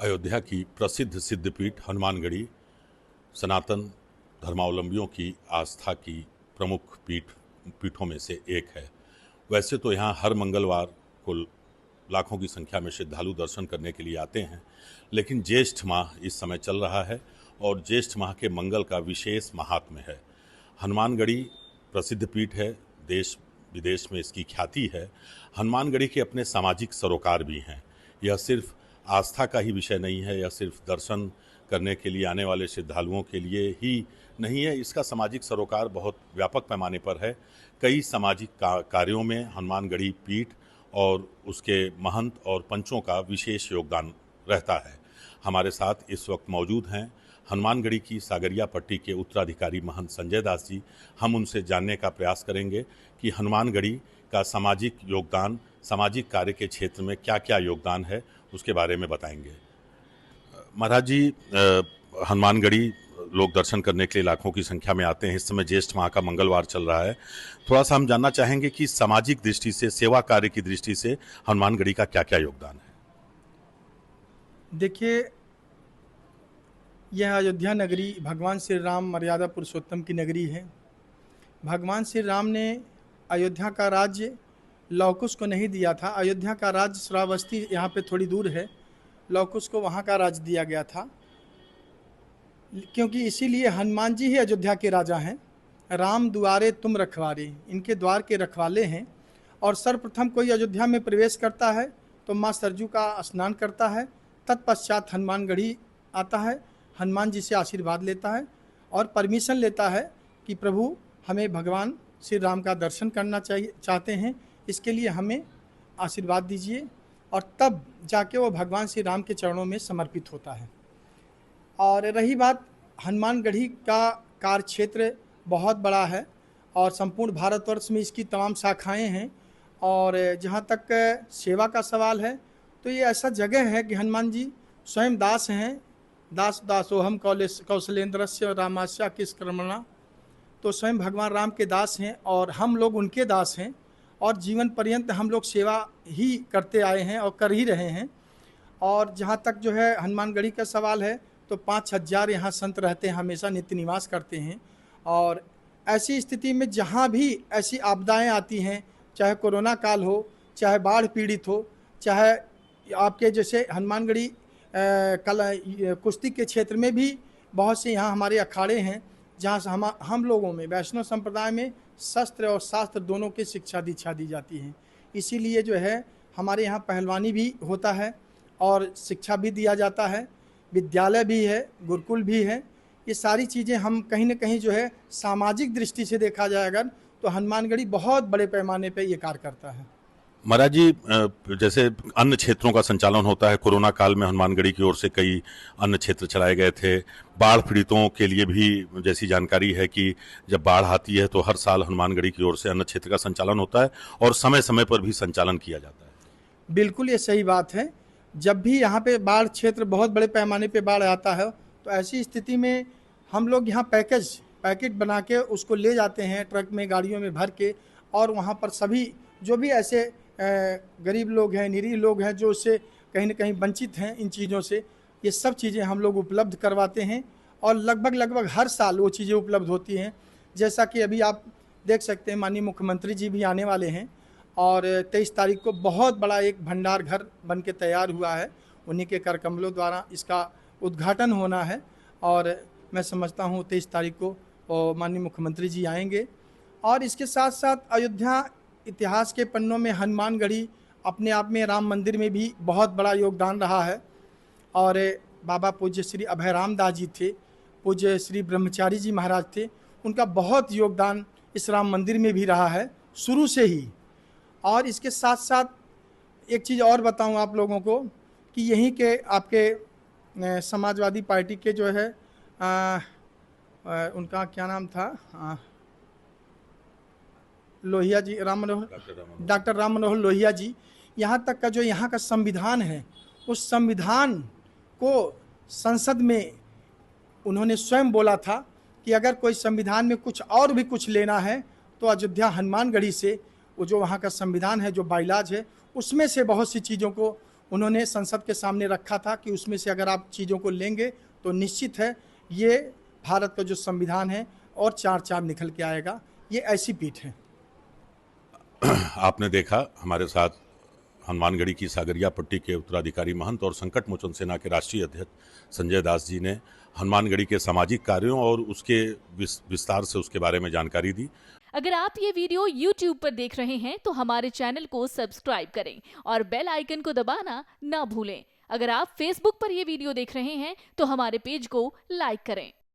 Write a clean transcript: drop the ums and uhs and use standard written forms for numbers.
अयोध्या की प्रसिद्ध सिद्धपीठ हनुमानगढ़ी सनातन धर्मावलंबियों की आस्था की प्रमुख पीठों में से एक है। वैसे तो यहाँ हर मंगलवार को लाखों की संख्या में श्रद्धालु दर्शन करने के लिए आते हैं, लेकिन ज्येष्ठ माह इस समय चल रहा है और ज्येष्ठ माह के मंगल का विशेष महात्म्य है। हनुमानगढ़ी प्रसिद्ध पीठ है, देश विदेश में इसकी ख्याति है। हनुमानगढ़ी के अपने सामाजिक सरोकार भी हैं। यह सिर्फ आस्था का ही विषय नहीं है, यह सिर्फ दर्शन करने के लिए आने वाले श्रद्धालुओं के लिए ही नहीं है, इसका सामाजिक सरोकार बहुत व्यापक पैमाने पर है। कई सामाजिक कार्यों में हनुमानगढ़ी पीठ और उसके महंत और पंचों का विशेष योगदान रहता है। हमारे साथ इस वक्त मौजूद हैं हनुमानगढ़ी की सागरिया पट्टी के उत्तराधिकारी महंत संजय दास जी। हम उनसे जानने का प्रयास करेंगे कि हनुमानगढ़ी का सामाजिक योगदान, सामाजिक कार्य के क्षेत्र में क्या क्या योगदान है, उसके बारे में बताएंगे। महाराज जी, हनुमानगढ़ी लोग दर्शन करने के लिए लाखों की संख्या में आते हैं। इस समय ज्येष्ठ माह का मंगलवार चल रहा है। थोड़ा सा हम जानना चाहेंगे कि सामाजिक दृष्टि से, सेवा कार्य की दृष्टि से हनुमानगढ़ी का क्या क्या योगदान है। देखिए, यह अयोध्या नगरी भगवान श्री राम मर्यादा पुरुषोत्तम की नगरी है। भगवान श्री राम ने अयोध्या का राज्य लवकुश को नहीं दिया था। अयोध्या का राज्य श्रावस्ती यहाँ पे थोड़ी दूर है, लवकुश को वहाँ का राज्य दिया गया था, क्योंकि इसीलिए हनुमान जी ही अयोध्या के राजा हैं। राम दुआरे तुम रखवारे, इनके द्वार के रखवाले हैं। और सर्वप्रथम कोई अयोध्या में प्रवेश करता है तो माँ सरजू का स्नान करता है, तत्पश्चात हनुमानगढ़ी आता है, हनुमान जी से आशीर्वाद लेता है और परमिशन लेता है कि प्रभु हमें भगवान श्री राम का दर्शन करना चाहते हैं, इसके लिए हमें आशीर्वाद दीजिए। और तब जाके वो भगवान श्री राम के चरणों में समर्पित होता है। और रही बात, हनुमानगढ़ी का कार्य क्षेत्र बहुत बड़ा है और संपूर्ण भारतवर्ष में इसकी तमाम शाखाएं हैं। और जहाँ तक सेवा का सवाल है तो ये ऐसा जगह है कि हनुमान जी स्वयं दास हैं। दास दासोहम कौशलेंद्रस्य रामास्या किष्कर्मणा, तो स्वयं भगवान राम के दास हैं और हम लोग उनके दास हैं और जीवन पर्यंत हम लोग सेवा ही करते आए हैं और कर ही रहे हैं। और जहाँ तक जो है हनुमानगढ़ी का सवाल है तो 5000 यहाँ संत रहते हैं, हमेशा नित्य निवास करते हैं। और ऐसी स्थिति में जहाँ भी ऐसी आपदाएं आती हैं, चाहे कोरोना काल हो, चाहे बाढ़ पीड़ित हो, चाहे आपके जैसे हनुमानगढ़ी कुश्ती के क्षेत्र में भी बहुत से यहाँ हमारे अखाड़े हैं, जहाँ से हम लोगों में वैष्णव संप्रदाय में शस्त्र और शास्त्र दोनों की शिक्षा दीक्षा दी जाती है। इसीलिए जो है हमारे यहाँ पहलवानी भी होता है और शिक्षा भी दिया जाता है, विद्यालय भी है, गुरुकुल भी है। ये सारी चीज़ें हम कहीं ना कहीं जो है सामाजिक दृष्टि से देखा जाए अगर तो हनुमानगढ़ी बहुत बड़े पैमाने पे ये कार्य करता है। महाराज जी, जैसे अन्य क्षेत्रों का संचालन होता है, कोरोना काल में हनुमानगढ़ी की ओर से कई अन्य क्षेत्र चलाए गए थे। बाढ़ पीड़ितों के लिए भी जैसी जानकारी है कि जब बाढ़ आती है तो हर साल हनुमानगढ़ी की ओर से अन्य क्षेत्र का संचालन होता है और समय समय पर भी संचालन किया जाता है। बिल्कुल, ये सही बात है। जब भी यहाँ पे बाढ़ क्षेत्र बहुत बड़े पैमाने पे बाढ़ आता है तो ऐसी स्थिति में हम लोग यहाँ पैकेट बना के उसको ले जाते हैं ट्रक में, गाड़ियों में भर के, और वहाँ पर सभी जो भी ऐसे गरीब लोग हैं, निरीह लोग हैं, जो उससे कहीं ना कहीं वंचित हैं इन चीज़ों से, ये सब चीज़ें हम लोग उपलब्ध करवाते हैं। और लगभग हर साल वो चीज़ें उपलब्ध होती हैं। जैसा कि अभी आप देख सकते हैं, माननीय मुख्यमंत्री जी भी आने वाले हैं और 23 तारीख को बहुत बड़ा एक भंडार घर बन के तैयार हुआ है, उन्हीं के कर कमलों द्वारा इसका उद्घाटन होना है। और मैं समझता हूँ 23 तारीख को माननीय मुख्यमंत्री जी आएंगे। और इसके साथ साथ अयोध्या इतिहास के पन्नों में हनुमानगढ़ी अपने आप में राम मंदिर में भी बहुत बड़ा योगदान रहा है। और बाबा पूज्य श्री अभय राम दास जी थे, पूज्य श्री ब्रह्मचारी जी महाराज थे, उनका बहुत योगदान इस राम मंदिर में भी रहा है शुरू से ही। और इसके साथ साथ एक चीज़ और बताऊं आप लोगों को कि यहीं के आपके समाजवादी पार्टी के जो है उनका क्या नाम था, लोहिया जी, डॉक्टर राम मनोहर लोहिया जी, यहाँ तक का जो यहाँ का संविधान है, उस संविधान को संसद में उन्होंने स्वयं बोला था कि अगर कोई संविधान में कुछ और भी कुछ लेना है तो अयोध्या हनुमानगढ़ी से, वो जो वहाँ का संविधान है, जो बाइलाज है, उसमें से बहुत सी चीज़ों को उन्होंने संसद के सामने रखा था कि उसमें से अगर आप चीज़ों को लेंगे तो निश्चित है ये भारत का जो संविधान है और चार चांद निकल के आएगा। ये ऐसी पीठ है। आपने देखा हमारे साथ हनुमानगढ़ी की सागरिया पट्टी के उत्तराधिकारी महंत और संकट मोचन सेना के राष्ट्रीय अध्यक्ष संजय दास जी ने हनुमानगढ़ी के सामाजिक कार्यों और उसके विस्तार से उसके बारे में जानकारी दी। अगर आप ये वीडियो YouTube पर देख रहे हैं तो हमारे चैनल को सब्सक्राइब करें और बेल आइकन को दबाना ना भूलें। अगर आप Facebook पर ये वीडियो देख रहे हैं तो हमारे पेज को लाइक करें।